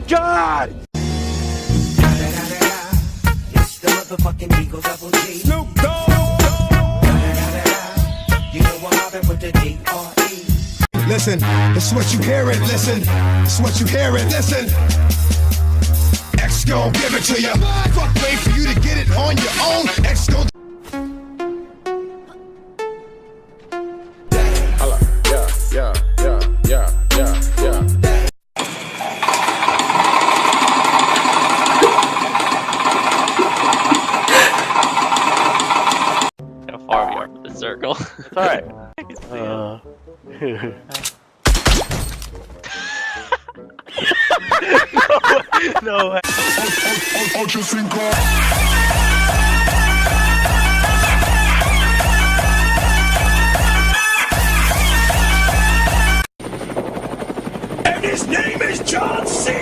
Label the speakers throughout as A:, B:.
A: God!
B: It's the motherfucking Eagle Double G.
A: Snoop Dogg!
B: You know I'm mobbing with the D.R.E.
C: Listen, it's what you hear it, listen. It's what you hear it, listen. X gon' give it to you. Fuck, wait for you to get it on your own. X gon'
D: How far we are from the circle.
A: It's alright. No way.
C: And his name is John C.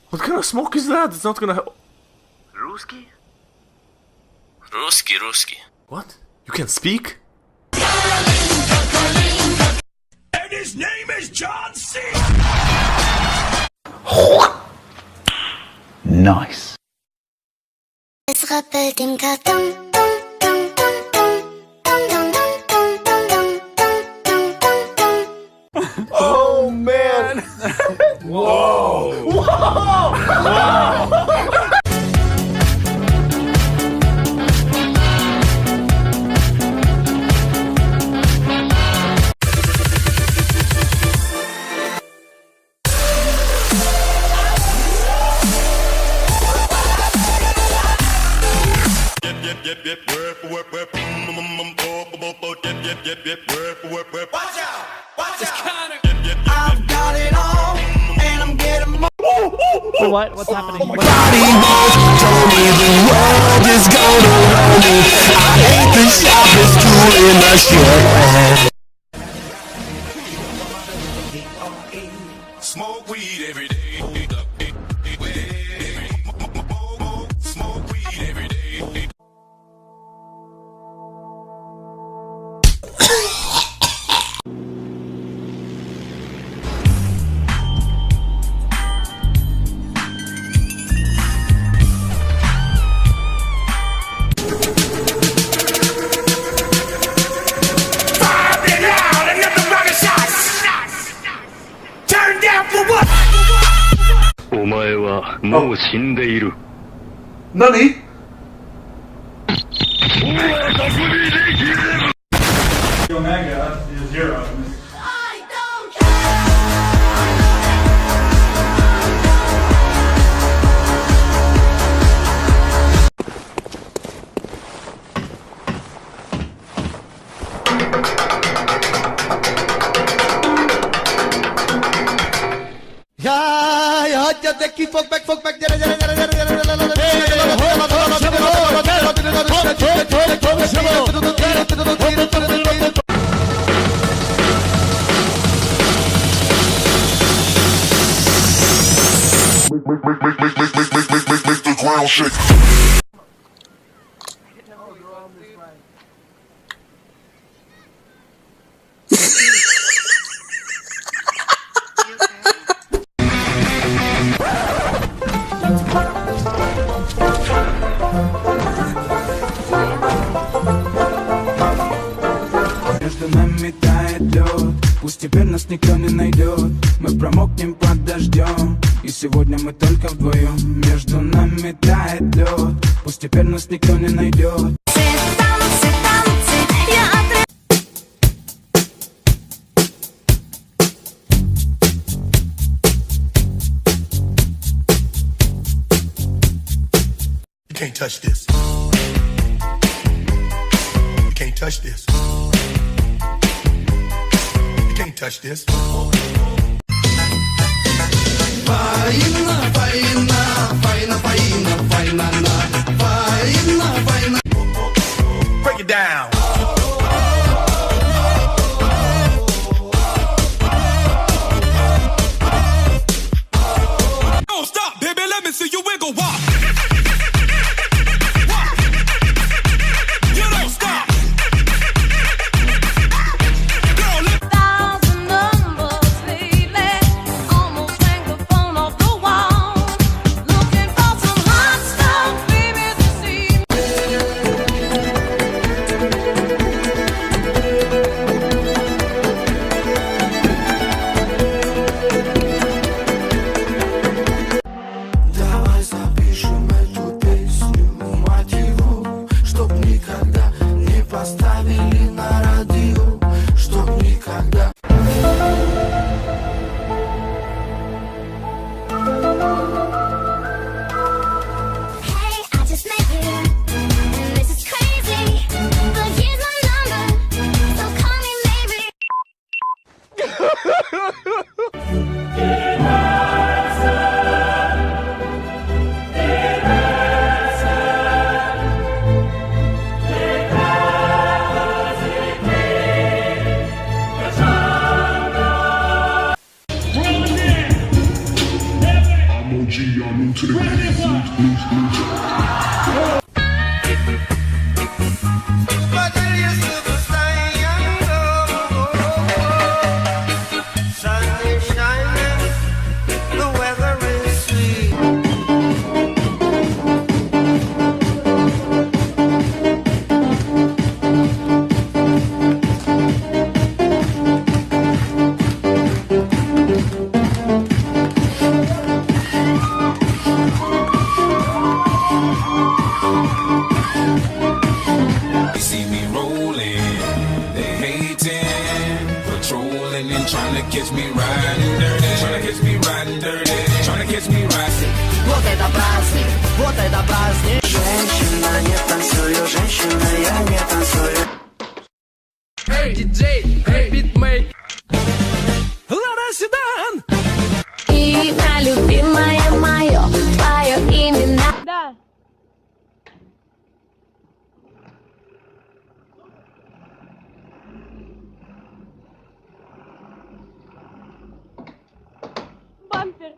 A: What kind of smoke is that? It's not gonna help.
D: Ruski? Ruski.
A: What? You can speak?
C: And his name is John C.
E: Nice.
F: Es rappelt im Karton.
A: Oh man! Whoa! Whoa!
B: Watch out! Watch out! I've got it all, and I'm getting more.
D: What? What's happening?
C: Don't even world is gonna run me. I ain't the sharpest tool in the shed. Smoke weed every day. Smoke weed every day. Turn down for what?
G: お前はもう死んでいる。
H: 何
I: Omega is 0.
C: Make the ground shake.
B: Между нами тает лед, пусть теперь нас никто не найдет. Мы промокнем под дождем, и сегодня мы только вдвоем. Между нами тает лед, пусть теперь нас никто не найдет.
C: You can't touch this. You can't touch this. You can't touch this. Break it down.
B: Don't stop, baby, let me see you wiggle walk. calling and trying to catch me riding dirty. Trying to catch me riding dirty. Trying to catch me riding.
E: Вот это праздник, вот это праздник.
H: Женщина, не танцую, женщина, я не танцую.
E: Эй, диджей, эй, битмейк. Лада Седан.
F: Имя любимое мое, твое имя.
J: Да. Бампер.